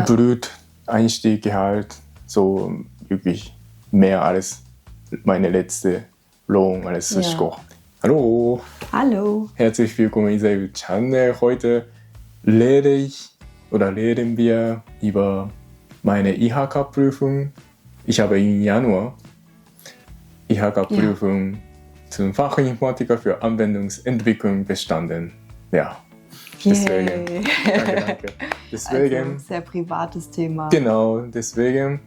Bluteinstieg halt so wirklich mehr als meine letzte Lohn als Sushikoch. Hallo! Hallo! Herzlich willkommen in diesem Channel. Heute reden wir über meine IHK-Prüfung. Ich habe im Januar IHK-Prüfung zum Fachinformatiker für Anwendungsentwicklung bestanden. Ja, deswegen. Danke. Deswegen, also, sehr privates Thema. Genau, deswegen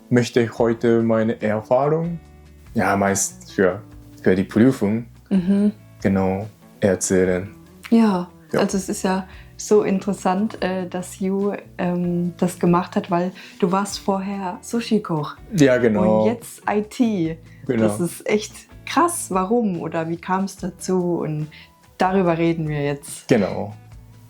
möchte ich heute meine Erfahrung, meist für die Prüfung, genau erzählen. Ja, also es ist ja so interessant, dass Yu das gemacht hat, weil du warst vorher Sushi-Koch. Ja, genau. Und jetzt IT. Genau. Das ist echt krass. Warum oder wie kam es dazu? Und darüber reden wir jetzt. Genau.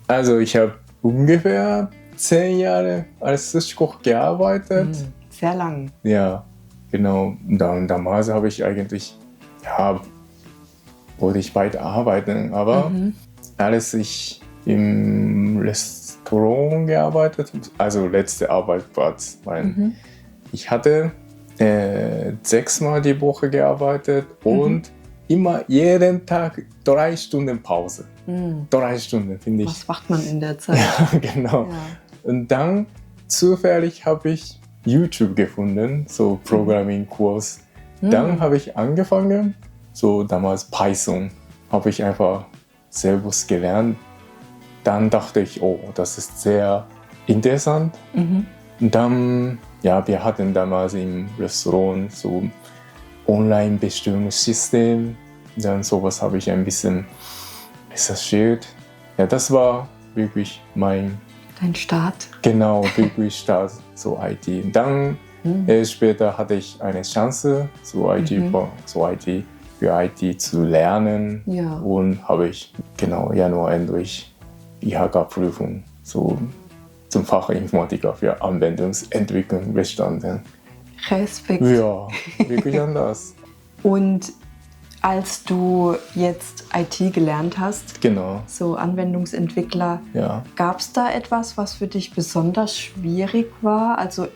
Also ich habe ungefähr 10 Jahre als Sushi-Koch gearbeitet. Sehr lang. Ja, genau. Damals habe ich eigentlich, wollte ich weiter arbeiten, aber als ich im Restaurant gearbeitet habe, also letzter Arbeitsplatz, ich hatte 6-mal die Woche gearbeitet und immer jeden Tag 3 Stunden Pause. 3 Stunden, finde ich. Was macht man in der Zeit? Ja, genau. Ja. Und dann zufällig habe ich YouTube gefunden, so Programming-Kurs. Dann habe ich angefangen, so damals Python, habe ich einfach selbst gelernt. Dann dachte ich, oh, das ist sehr interessant. Und dann, wir hatten damals im Restaurant so Online-Bestellungssystem. Dann sowas habe ich ein bisschen recherchiert. Ja, das war wirklich Dein Start? Genau, wirklich Start, so IT. Und dann später hatte ich eine Chance, so IT für IT zu lernen. Ja. Und habe ich Januar endlich IHK-Prüfung so zum Fachinformatiker für Anwendungsentwicklung bestanden. Respekt. Ja, wirklich anders. Und als du jetzt IT gelernt hast, Genau. so Anwendungsentwickler, gab es da etwas, was für dich besonders schwierig war? Also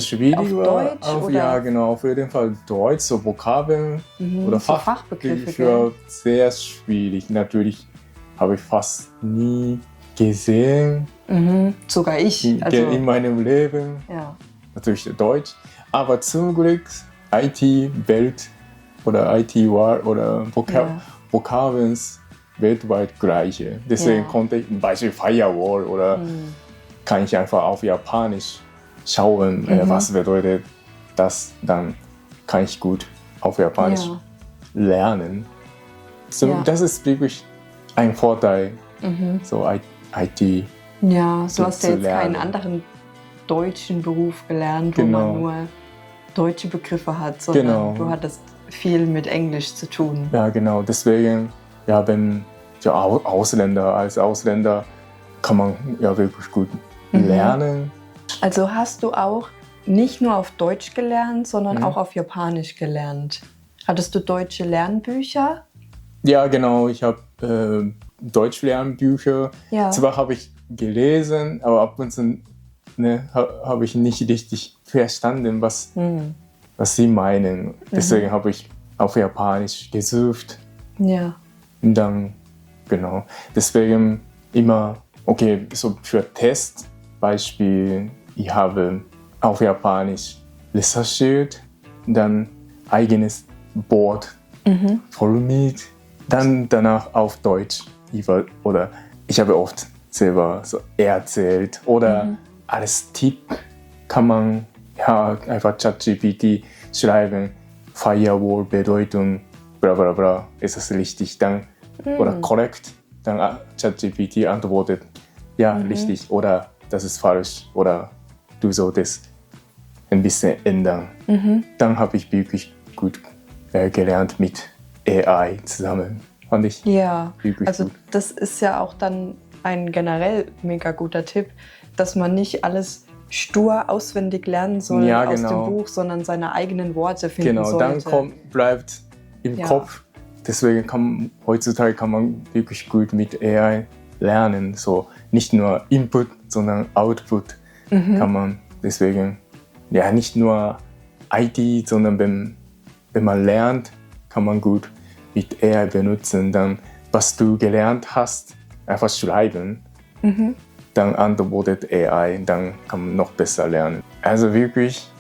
schwierig auf war Deutsch oder? auf jeden Fall Deutsch, so Vokabeln oder so Fachbegriffe. Für sehr schwierig. Natürlich habe ich fast nie gesehen. Sogar ich. In meinem Leben. Ja. Natürlich Deutsch. Aber zum Glück IT-Welt oder IT-War oder Vokabeln weltweit gleiche. Deswegen konnte ich zum Beispiel Firewall oder kann ich einfach auf Japanisch schauen, was bedeutet das, dann kann ich gut auf Japanisch lernen. So, das ist wirklich ein Vorteil, so IT Ja, du hast ja jetzt lernen. keinen anderen deutschen Beruf gelernt, wo man nur deutsche Begriffe hat, sondern du hattest viel mit Englisch zu tun. Ja, genau. Deswegen, wenn als Ausländer kann man wirklich gut lernen. Also hast du auch nicht nur auf Deutsch gelernt, sondern auch auf Japanisch gelernt. Hattest du deutsche Lernbücher? Ja, genau. Ich habe Deutsch-Lernbücher. Ja. Zwar habe ich gelesen, aber ab und zu habe ich nicht richtig verstanden, was sie meinen. Deswegen habe ich auf Japanisch gesucht. Ja. Und dann, deswegen immer, so für Test, Beispiel, ich habe auf Japanisch recherchiert, dann eigenes Board formiert, dann danach auf Deutsch. Oder ich habe oft selber so erzählt oder als Tipp kann man einfach ChatGPT schreiben, Firewall Bedeutung, bla bla bla, ist das richtig, dann oder korrekt, dann ChatGPT antwortet, richtig oder das ist falsch oder du solltest ein bisschen ändern. Dann habe ich wirklich gut gelernt mit AI zusammen. Fand ich wirklich gut. Das ist ja auch dann ein generell mega guter Tipp, dass man nicht alles stur auswendig lernen soll aus dem Buch, sondern seine eigenen Worte finden sollte. Dann bleibt im Kopf. Deswegen heutzutage kann man wirklich gut mit AI lernen. So nicht nur Input, sondern Output kann man deswegen, ja, nicht nur IT, sondern wenn man lernt, kann man gut mit AI benutzen. Dann, was du gelernt hast, einfach schreiben. Dann antwortet AI, dann kann man noch besser lernen. Also wirklich,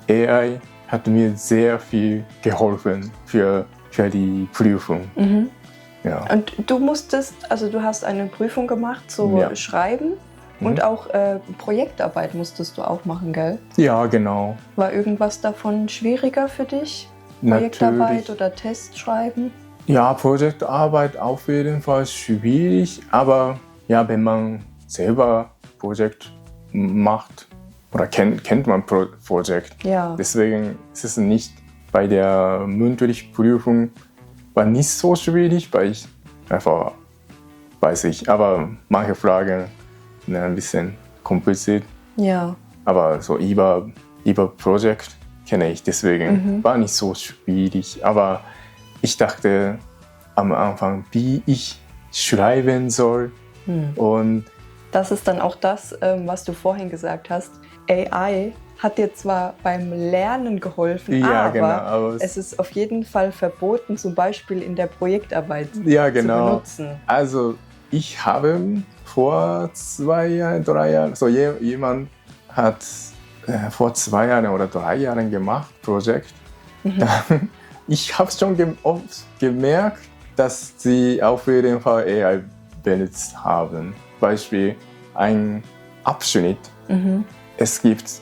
AI hat mir sehr viel geholfen für die Prüfung. Ja. Und du hast eine Prüfung gemacht, so Schreiben und auch Projektarbeit musstest du auch machen, gell? Ja, genau. War irgendwas davon schwieriger für dich? Projektarbeit oder Test schreiben? Ja, Projektarbeit auf jeden Fall schwierig, aber ja, wenn man selber Projekt macht oder kennt man Projekt. Ja. Deswegen ist es nicht bei der mündlichen Prüfung war nicht so schwierig, weil ich einfach weiß ich. Aber manche Fragen sind ein bisschen kompliziert. Ja. Aber so über Projekt kenne ich, deswegen war nicht so schwierig. Aber ich dachte am Anfang, wie ich schreiben soll. Und das ist dann auch das, was du vorhin gesagt hast. AI hat dir zwar beim Lernen geholfen, aber es ist auf jeden Fall verboten, zum Beispiel in der Projektarbeit zu benutzen. Also ich habe vor 2 Jahren, 3 Jahren, so jemand hat vor 2 Jahren oder 3 Jahren gemacht, Projekt. Ich habe schon gemerkt, dass sie auf jeden Fall AI benutzt haben. Beispiel ein Abschnitt. Es gibt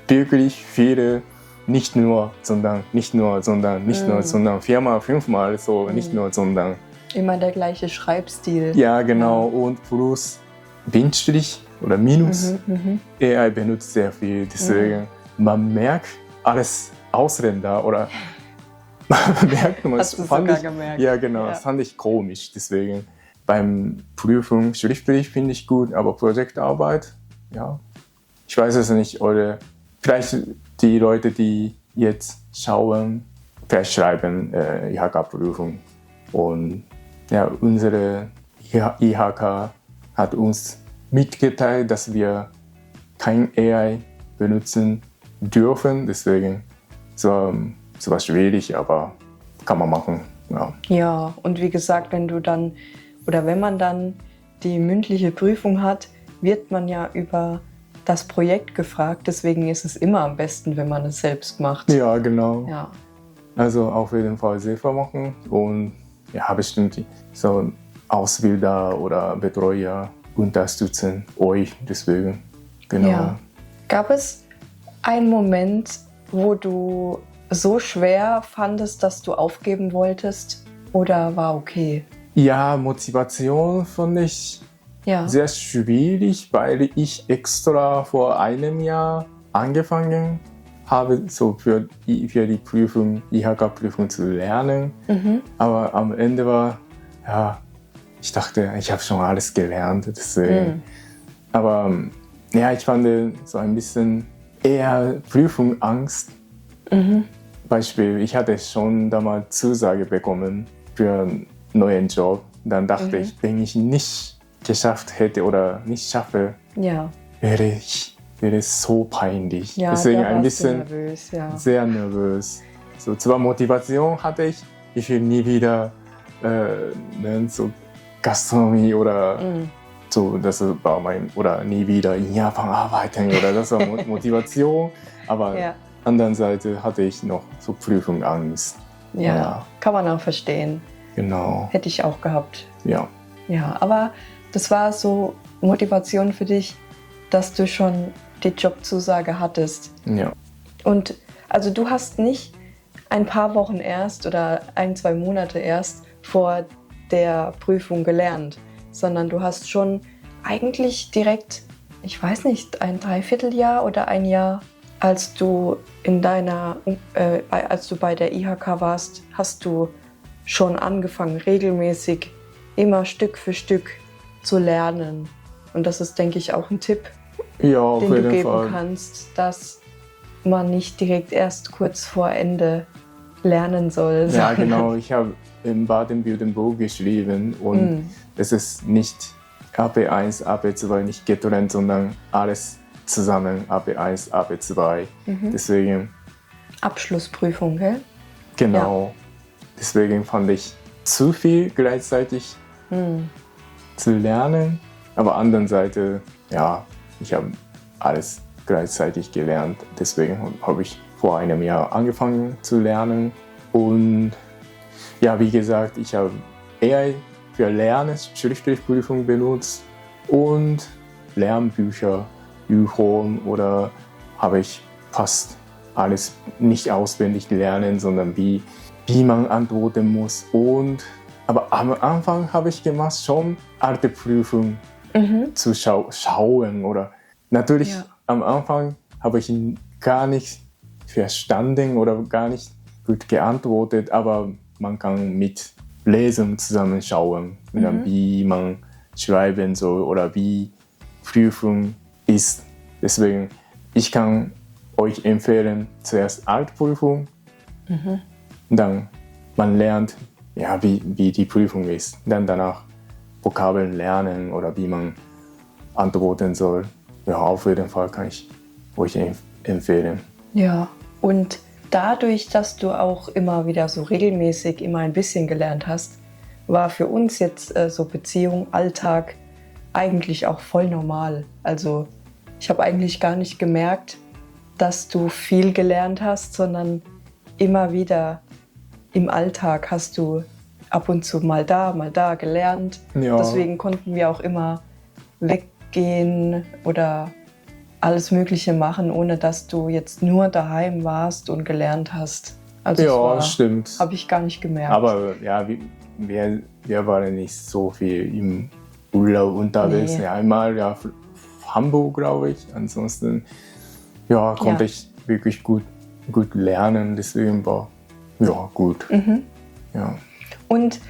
wirklich viele, nicht nur, sondern 4-mal, 5-mal, so nicht nur, sondern. Immer der gleiche Schreibstil. Ja, genau. Und plus Bindestrich oder Minus. AI benutzt sehr viel, deswegen man merkt alles Ausländer oder man merkt, hast du sogar gemerkt? Ja, genau, das fand ich komisch, deswegen beim Prüfung schriftlich finde ich gut, aber Projektarbeit, ja, ich weiß es nicht, oder vielleicht die Leute, die jetzt schauen, vielleicht schreiben IHK-Prüfung und ja, unsere IHK hat uns mitgeteilt, dass wir kein AI benutzen dürfen, deswegen so was schwierig, aber kann man machen. Ja, und wie gesagt, wenn man dann die mündliche Prüfung hat, wird man ja über das Projekt gefragt. Deswegen ist es immer am besten, wenn man es selbst macht. Ja, genau. Ja. Also auf jeden Fall selber machen und ja, bestimmt so Ausbilder oder Betreuer unterstützen euch deswegen. Genau. Ja. Gab es einen Moment, wo du so schwer fandest, dass du aufgeben wolltest, oder war okay? Ja, Motivation fand ich sehr schwierig, weil ich extra vor einem Jahr angefangen habe, so für die Prüfung, IHK-Prüfung zu lernen. Aber am Ende war, ja, ich dachte, ich habe schon alles gelernt, deswegen. Aber ja, ich fand so ein bisschen eher Prüfungsangst. Beispiel, ich hatte schon damals Zusage bekommen für einen neuen Job. Dann dachte ich, wenn ich nicht geschafft hätte oder nicht schaffe, wäre es so peinlich. Ja, deswegen ein bisschen nervös, sehr nervös. So, zwar Motivation hatte ich will nie wieder so Gastronomie oder so, das war oder nie wieder in Japan arbeiten oder das war Motivation. Aber anderen Seite hatte ich noch so Prüfungsangst. Ja, kann man auch verstehen. Genau. Hätte ich auch gehabt. Ja. Ja, aber das war so Motivation für dich, dass du schon die Jobzusage hattest. Ja. Und also du hast nicht ein paar Wochen erst oder 1-2 Monate erst vor der Prüfung gelernt, sondern du hast schon eigentlich direkt, ich weiß nicht, ein Dreivierteljahr oder ein Jahr, als du bei der IHK warst, hast du schon angefangen, regelmäßig immer Stück für Stück zu lernen. Und das ist, denke ich, auch ein Tipp, den du geben kannst, dass man nicht direkt erst kurz vor Ende lernen soll. Ja, genau. Ich habe in Baden-Württemberg geschrieben und es ist nicht AP1, AP2 nicht getrennt, sondern alles zusammen AB1, AB2. Deswegen Abschlussprüfung, gell? Genau. Ja. Deswegen fand ich zu viel gleichzeitig zu lernen. Aber anderen Seite, ja, ich habe alles gleichzeitig gelernt. Deswegen habe ich vor einem Jahr angefangen zu lernen. Und ja, wie gesagt, ich habe AI für Lernen, Schriftprüfung benutzt und Lernbücher, Übungen oder habe ich fast alles nicht auswendig lernen, sondern wie man antworten muss. Aber am Anfang habe ich gemacht, schon alte Prüfungen zu schauen. Oder natürlich am Anfang habe ich gar nicht verstanden oder gar nicht gut geantwortet, aber man kann mit Lesen zusammenschauen, wie man schreiben soll oder wie Prüfung ist. Deswegen, ich kann euch empfehlen, zuerst Altprüfung, dann man lernt, ja, wie die Prüfung ist. Dann danach Vokabeln lernen oder wie man antworten soll. Ja, auf jeden Fall kann ich euch empfehlen. Ja, und dadurch, dass du auch immer wieder so regelmäßig immer ein bisschen gelernt hast, war für uns jetzt so Beziehung, Alltag eigentlich auch voll normal. Also ich habe eigentlich gar nicht gemerkt, dass du viel gelernt hast, sondern immer wieder im Alltag hast du ab und zu mal da gelernt. Ja. Deswegen konnten wir auch immer weggehen oder alles Mögliche machen, ohne dass du jetzt nur daheim warst und gelernt hast. Also ja, stimmt. Habe ich gar nicht gemerkt. Aber ja, wir waren nicht so viel im Urlaub unterwegs. Nee. Ja, einmal Hamburg, glaube ich. Ansonsten konnte ich wirklich gut lernen. Deswegen war gut. Ja. Und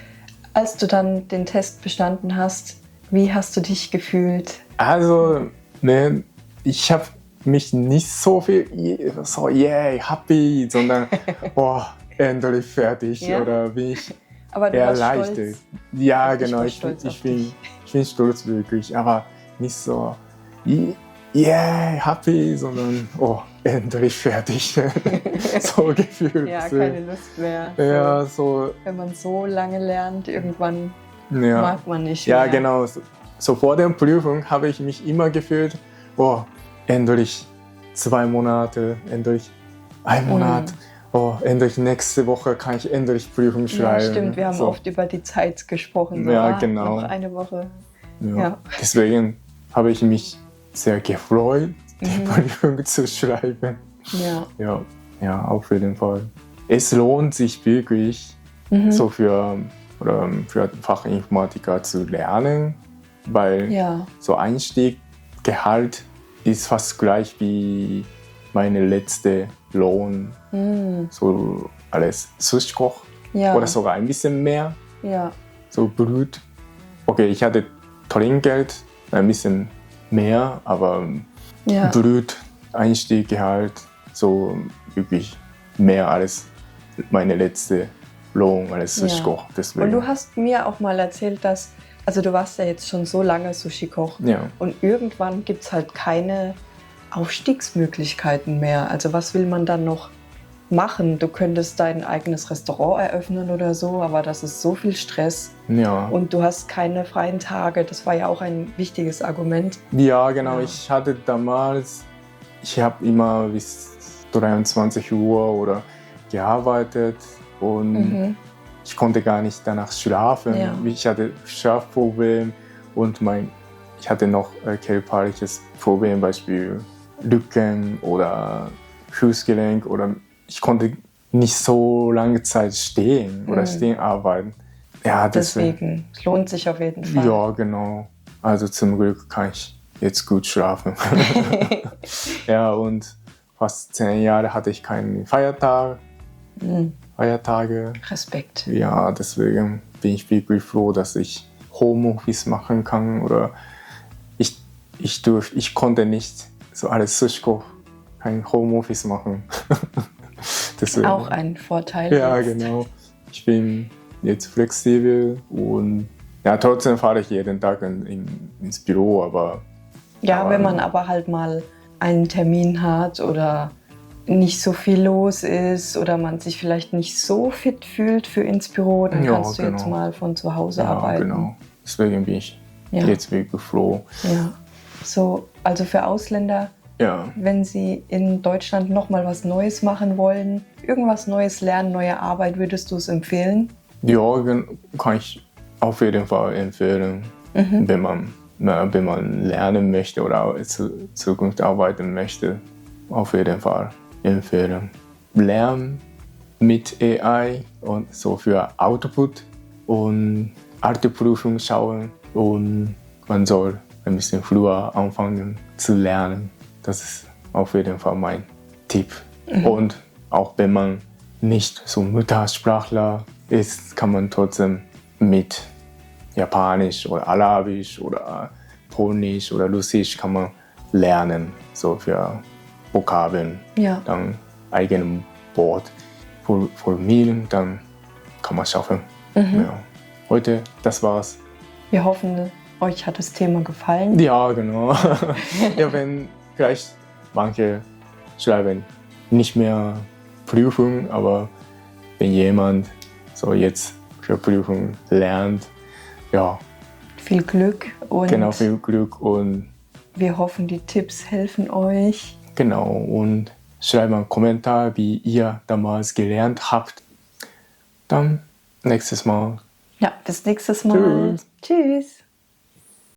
als du dann den Test bestanden hast, wie hast du dich gefühlt? Also, ich habe mich nicht so viel happy, sondern endlich fertig oder bin ich aber du erleichtert. Stolz. Ja, genau, ich bin stolz wirklich, aber nicht so happy, sondern endlich fertig. So gefühlt. Ja, keine Lust mehr. Ja, so. Wenn man so lange lernt, irgendwann mag man nicht mehr. Ja, genau. So vor der Prüfung habe ich mich immer gefühlt, endlich 2 Monate, endlich 1 Monat. Endlich nächste Woche kann ich endlich Prüfung schreiben. Ja, stimmt, wir haben oft über die Zeit gesprochen. Ja, genau. Noch eine Woche. Ja. Deswegen habe ich mich sehr gefreut, die Prüfung zu schreiben. Ja, auf jeden Fall. Es lohnt sich wirklich, so für Fachinformatiker zu lernen, weil so Einstieggehalt ist fast gleich wie meine letzte Lohn. So alles Sushikoch oder sogar ein bisschen mehr. Ja. So Brut. Okay, ich hatte Trinkgeld ein bisschen mehr, aber Brut, Einstieggehalt, so wirklich mehr als meine letzte Lohn als Sushi-Koch. Und du hast mir auch mal erzählt, dass, also du warst ja jetzt schon so lange Sushi-Koch und irgendwann gibt es halt keine Aufstiegsmöglichkeiten mehr. Also was will man dann noch machen? Du könntest dein eigenes Restaurant eröffnen oder so, aber das ist so viel Stress. Ja. Und du hast keine freien Tage. Das war ja auch ein wichtiges Argument. Ja, genau. Ja. Ich hatte damals, ich habe immer bis 23 Uhr oder gearbeitet und ich konnte gar nicht danach schlafen. Ja. Ich hatte Schlafprobleme und ich hatte noch körperliches Problem, Beispiel Rücken oder Fußgelenk oder ich konnte nicht so lange Zeit stehen oder stehen arbeiten. Ja, deswegen lohnt sich auf jeden Fall. Ja, genau. Also zum Glück kann ich jetzt gut schlafen. Ja, und fast 10 Jahre hatte ich keinen Feiertage. Respekt. Ja, deswegen bin ich wirklich froh, dass ich Homeoffice machen kann oder ich konnte nicht so alles Sushi-Koch kein Homeoffice machen. Deswegen. Auch ein Vorteil. Ja, genau. Ich bin jetzt flexibel und trotzdem fahre ich jeden Tag ins Büro, aber... Ja, wenn man aber halt mal einen Termin hat oder nicht so viel los ist oder man sich vielleicht nicht so fit fühlt für ins Büro, dann kannst du jetzt mal von zu Hause arbeiten. Genau. Deswegen bin ich jetzt wirklich froh. Ja. So, also für Ausländer, wenn sie in Deutschland nochmal was Neues machen wollen, irgendwas Neues lernen, neue Arbeit, würdest du es empfehlen? Ja, kann ich auf jeden Fall empfehlen, wenn man lernen möchte oder in Zukunft arbeiten möchte. Auf jeden Fall empfehlen. Lernen mit AI und so für Output und alte Prüfungen schauen und man soll ein bisschen früher anfangen zu lernen. Das ist auf jeden Fall mein Tipp. Und auch wenn man nicht so Muttersprachler ist, kann man trotzdem mit Japanisch oder Arabisch oder Polnisch oder Russisch kann man lernen, so für Vokabeln, dann eigenen Wort formulieren, dann kann man schaffen. Ja. Heute, das war's. Wir hoffen, euch hat das Thema gefallen. Ja, genau. Ja, wenn vielleicht manche schreiben nicht mehr Prüfung, aber wenn jemand so jetzt für Prüfung lernt, viel Glück und viel Glück und wir hoffen, die Tipps helfen euch. Genau, und schreibt einen Kommentar, wie ihr damals gelernt habt. Dann nächstes Mal. Ja, bis nächstes Mal. Tschüss. Tschüss.